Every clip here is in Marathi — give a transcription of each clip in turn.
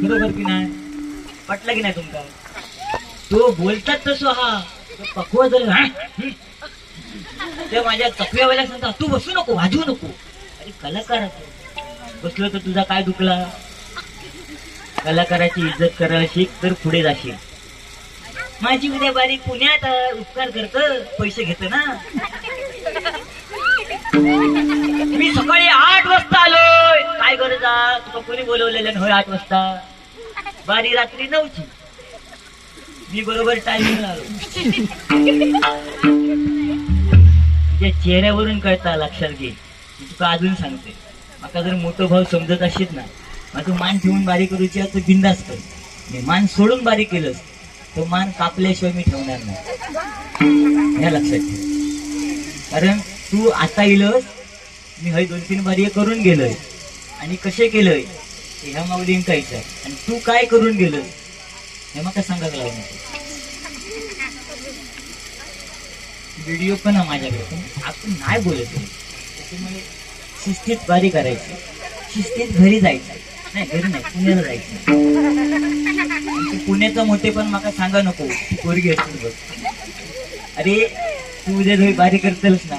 बरोबर की नाही? पटलं की नाही तुमका? तो बोलतात तसं हा पकवा जर ते माझ्या चकव्यावाल्या सांगता तू बसू नको, वाजवू नको. अरे कलाकार बसलो तर तुझा काय दुखला? कलाकाराची इज्जत करायला शिक तर पुढे जाशील. माझी उद्या बारीक पुण्यात उपकार करत पैसे घेत ना. मी सकाळी 8 वाजता आलोय. काय गरज आहे? तुला कोणी बोलवलेलं होय 8 वाजता? बारी रात्री 9ची. मी बरोबर टायमिंग आलो. तुझ्या चेहऱ्यावरून कळता, लक्षात घे. मी तुका अजून सांगते, माका जर मोठं भाव समजत असेल ना, मग तू मान ठेवून बारी करूची तर बिंदास कर. मी मान सोडून बारी केलंस तो मान कापल्याशिवाय मी ठेवणार नाही, हे लक्षात ठेव. कारण तू आता येलस, मी हय 2-3 बारी करून गेलोय आणि कसे केलंय ह्या माऊलीन कायचं, आणि तू काय करून गेलं हे मग सांगायला लागलं. व्हिडिओ पण आहे माझ्याकडे, पण आपण नाही बोलत. त्याच्यामुळे शिस्तीत बारी करायची, शिस्तीत घरी जायचं. नाही घरी नाही, पुण्याला जायचं. पुण्याचं मोठे पण मला सांगा नको, ती पोरगी असतील बघ. अरे तू उद्या घरी बारी करतेस ना,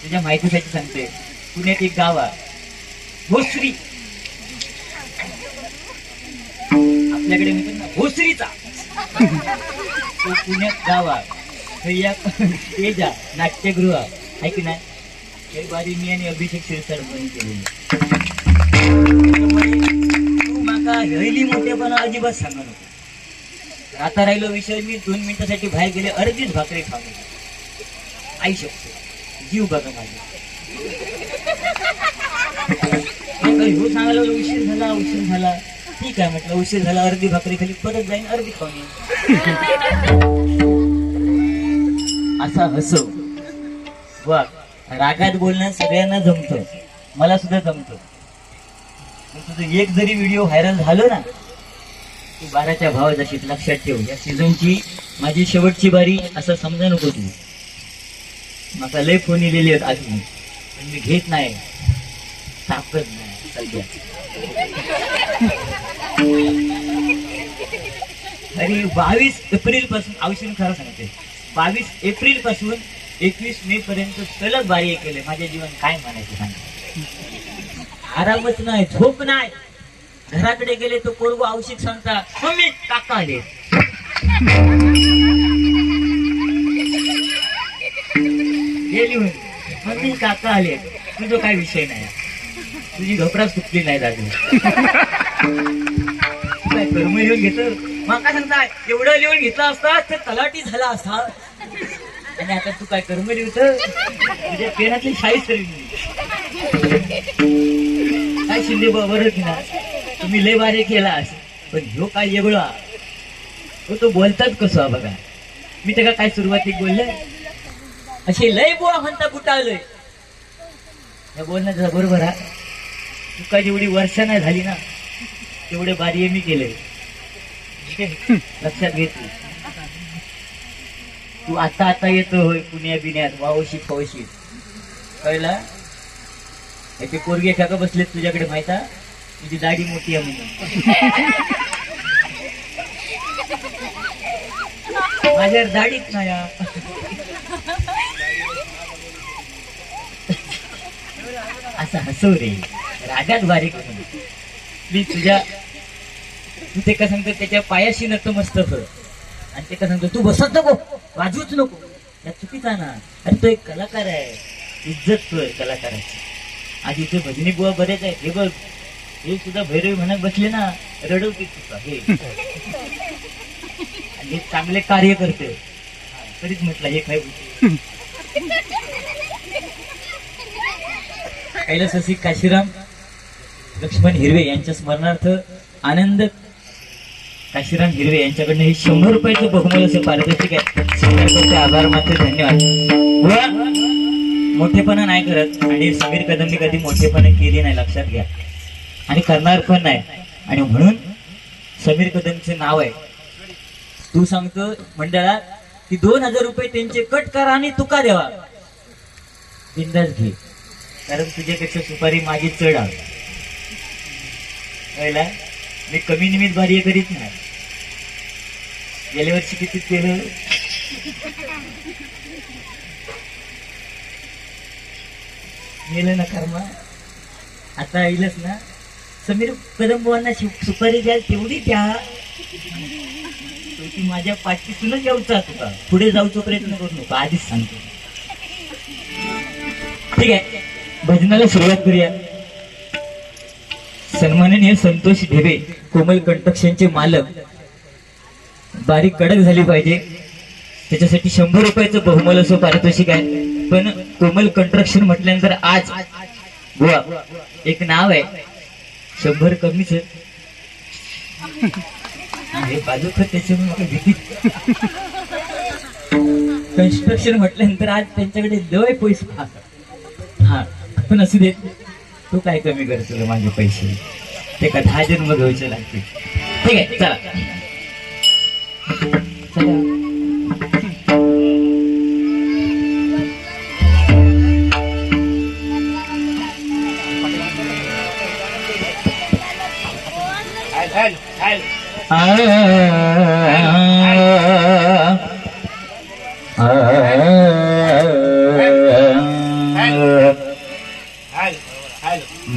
तुझ्या माहितीसाठी सांगते. पुण्यात एक गाव आहे भोसरी, आपल्याकडे म्हणतात ना भोसरीचा. तो पुण्यात गाव आहे, जा नाट्यगृह आहे की नाही. हे बारी मी आणि अभिषेक शिरसाट केलेली. तू माका हळली मोठेपणा अजिबात सांगा नको. आता राहिलो विषय, मी 2 मिनिटासाठी बाहेर गेले, अर्धीच भाकरी खाऊन आई शकतो. जीव बघा माझा. हो सांगायला उशीर झाला, उशीर झाला. ठीक आहे म्हटलं, उशीर झाला, अर्धी भाकरी खाली, परत जाईन अर्धी खाऊन येईन. असा हसव वा. रागात बोलणं सगळ्यांना जमतं, मला सुद्धा जमतं. तुझं एक जरी व्हिडिओ व्हायरल झालं ना, तू 12च्या भावात अशी. लक्षात ठेव, या सीझनची माझी शेवटची बारी असं समजा नको तू. मला लय फोन येलेले आहेत आधी, पण मी घेत नाही, ताकद नाही सध्या. अरे 22 एप्रिल पासून, औषध खरं सांगते, 22 एप्रिल पासून 21 मे पर्यंत सलग बारी केले. माझे जीवन काय म्हणायचं सांग. आरामच नाही, झोप नाही. घराकडे गेले तो कोरगो औषध सांगता, मम्मी काका आले. गेली मम्मी काका आले. तुझं काय विषय नाही, तुझी घबरा सुटली नाही दादू. काय कर्म लिहून घेत माका सांगता, एवढं लिहून घेतलं असता तर तलाठी झाला असता. आणि आता तू काय कर्म लिहत, तुझ्या पेनातली शाही तरी काय शिंदे बरोबर की ना. तुम्ही लय बारे केलास, पण ह्यो काय वेगळा. तो बोलतात कसं बघा. मी त्याला काय सुरुवातीक बोललं, असे लय बुवा म्हणता बुटाळलंय. या बोलण्याचा बरोबर हा. तुका जेवढी वर्ष नाही झाली ना, तेवढे बारी मी केलंय. लक्षात घेतली. तू आता आता येतो होय पुण्या बिण्यात वावशी फवशी, कळला. ते पोरगे एका बसलेत तुझ्याकडे माहिता, तुझी दाढी मोठी आहे म्हणून. माझ्या दाढीच नाही. असं हसव रे, रागात बारीक. मी तुझ्या, तू ते का सांगतो त्याच्या पायाशी नतमस्तक कर, आणि ते का सांगतो तू बसत नको, वाजवूच नको. या चुकीचा ना. अरे तो एक कलाकार आहे, इज्जत कर कलाकाराची. आज इथे भजनी बुवा बरेच आहेत, हे बघ, हे सुद्धा भैरवी म्हणत बसले ना, रडवतील तुका हे. आणि चांगले कार्य करते, तरीच म्हटलं हे काय. कैलासवासी काशीराम लक्ष्मण हिरवे यांच्या स्मरणार्थ आनंद काशीराम हिरवे यांच्याकडनं हे 100 रुपयाचं बहुमूल्य असे पारितोषिक आहे. आभार मात्र, धन्यवाद. मोठेपणा नाही करत, आणि समीर कदमनी कधी मोठेपणा केली नाही, लक्षात घ्या, आणि करणार पण नाही. आणि म्हणून समीर कदमचे नाव आहे. तू सांगतो मंडळात की 2000 रुपये त्यांचे कट करा आणि तुका द्यावा, बिंदास घे. कारण तुझ्यापेक्षा सुपारी माझी चढ आहे. पहिला मी कमी निमित्त बारी करीत नाही. गेल्या वर्षी किती केलं गेलं ना कर्मा. आता येईलच ना. समीर कदमबुवांना सुपारी द्याल तेवढी द्या. ती माझ्या पाठीतूनच यायचा तुका. पुढे जाऊचा प्रयत्न करू नका, आधीच सांगतो. ठीक आहे, भजनाला सुरुवात करूया. सन्माननीय संतोष ढेबे कोमल कंटक्षणचे मालक. बारीक कडक झाली पाहिजे त्याच्यासाठी 100 रुपयाचं बहुमोल असं पारितोषिक आहे. पण कोमल कंस्ट्रक्शन म्हटल्यानंतर आज बुवा एक नाव आहे. 100 कमीच आहे. बाजू त्याच्यामुळे भीती. कन्स्ट्रक्शन म्हटल्यानंतर आज त्यांच्याकडे लय पैसे. हा पण असू देत, तू काय कमी कर, तुला माझे पैसे ते का 10 जन्म घ्यायचे लागतील. ठीक आहे, चला चला.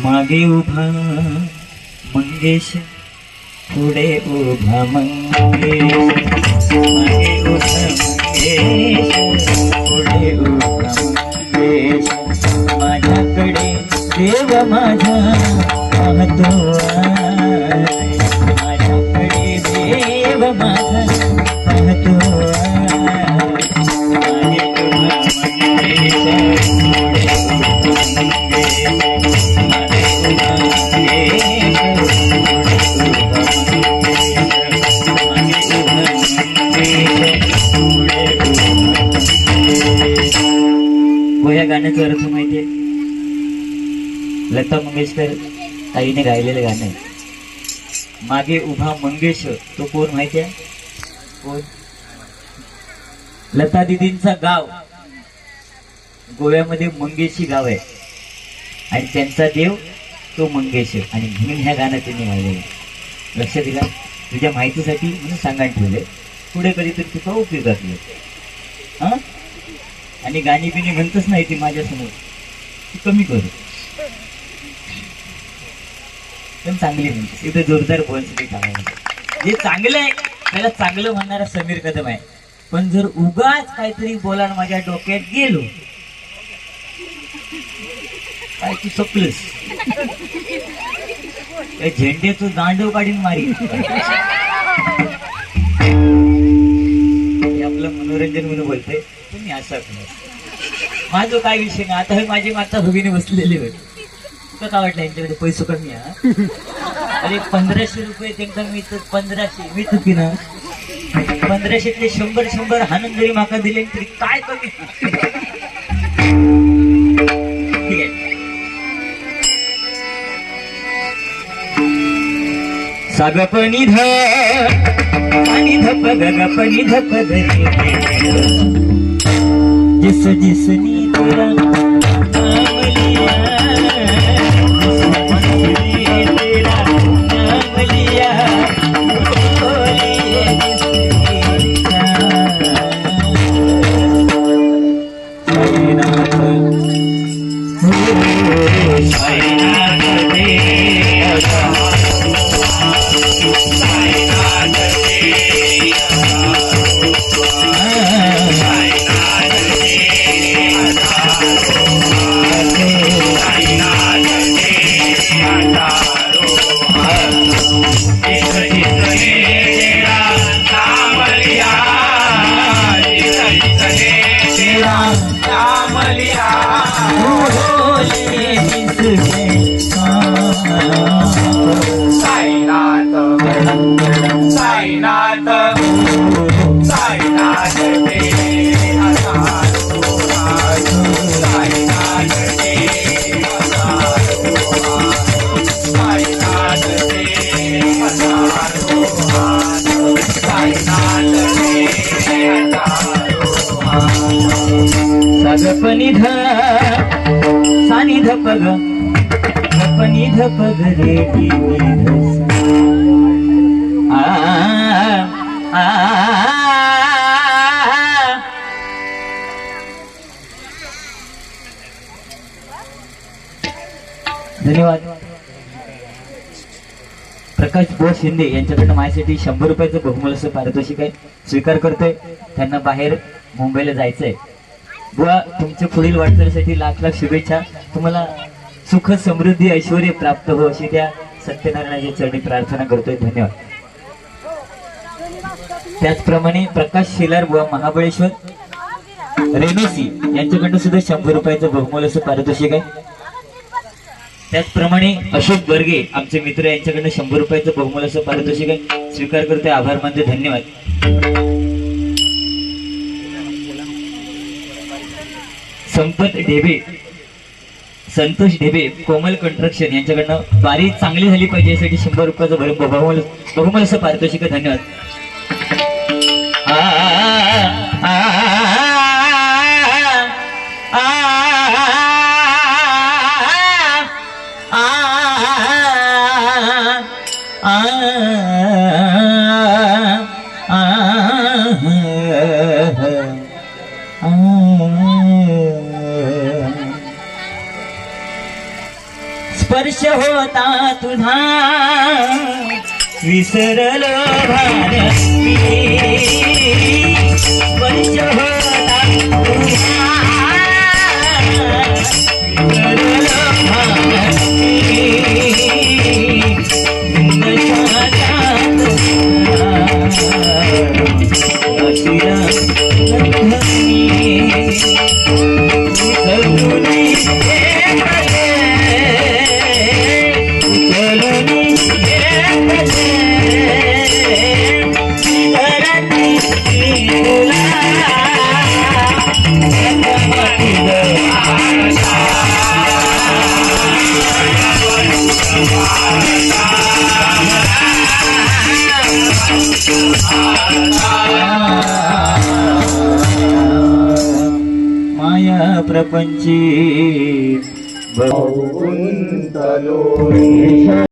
मागे उभा मंगेश, पुढे उभा मंगेश. मागे उभा मंगेश, पुढे उभा मंगेश. माझ्याकडे देव माझा पाहतो आहे. माझ्याकडे देव माझा पाहतो आहे. मागे उभा मंगेश, पुढे उभा मंगेश. या गाण्याचा अर्थ माहितीये? लता मंगेशकर ताईने गायलेलं गाणं आहे. मागे उभा मंगेश, तो कोण माहितीये? कोण? लता दिदींचा गाव गोव्यामध्ये मंगेशी गाव आहे आणि त्यांचा देव तो मंगेश. आणि म्हणून ह्या गाणं त्यांनी गायलेलं. लक्ष दिला? तुझ्या माहितीसाठी म्हणून सांगायला ठेवलंय. पुढे कधीतरी तुझा उपयोगात येईल. हा, आणि गाणी बिणी म्हणतच नाही ती माझ्यासमोर, ती कमी करू. पण चांगली म्हणते, इथे जोरदार बोलते. जे चांगलं आहे त्याला चांगलं म्हणणारा समीर कदम आहे. पण जर उगाच काहीतरी बोलायला माझ्या डोक्यात गेलो काय तू सपलस, झेंडेचं दांडव काढून मारी. आपलं मनोरंजन म्हणून बोलतोय तुम्ही असं. माझं काय विषय नाही. आता हे माझी माता भगिनी बसलेली होती. तुला काय वाटलं यांच्याकडे पैसे कमी? अरे 1500 रुपये एकदम मी तर 1500 मी चुकी ना. 1500तले 100 हाणून जरी माका दिले तरी काय कमी. ठीक आहे, सागपनी ध पाणी धप गगपनी धप धरी. जिस जिसनी तेरा नाम लिया, जिसने तेरा नाम लिया, बोलिए जिसने साईनाथ हो साईनाथ देवा. सागपनी ध सानी धप ग धप निध पगरे धन्यवाद. प्रकाश बोस शिंदे यांच्याकडनं माझ्यासाठी 100 रुपयाचं बहुमूल्य असं पारितोषिक आहे, स्वीकार करतोय. त्यांना बाहेर मुंबईला जायचंय. बुवा तुमच्या पुढील वाटचालीसाठी लाख लाख शुभेच्छा. तुम्हाला सुख समृद्धी ऐश्वर्य प्राप्त हो अशी त्या सत्यनारायणाच्या चरणी प्रार्थना करतोय. धन्यवाद. त्याचप्रमाणे प्रकाश शेलार बुवा महाबळेश्वर रेणुसी यांच्याकडनं सुद्धा 100 रुपयाचं बहुमूल्य असं पारितोषिक आहे. त्याचप्रमाणे अशोक बर्गे आमचे मित्र यांच्याकडनं 100 रुपयाचं बहुमूल्य असं पारितोषिक आहे, स्वीकार करतोय. आभार मानते. धन्यवाद. संपत ढेबे संतोष ढेबे कोमल कंस्ट्रक्शन यांच्याकडनं बारी चांगली झाली पाहिजे यासाठी 100 रुपयाचं बहुमूल्य असं पारितोषिक आहे. धन्यवाद. स्पर्श होता तुझा विसरलो भारती, स्पर्श होता तुझा विसरलो भारती, माया प्रपंची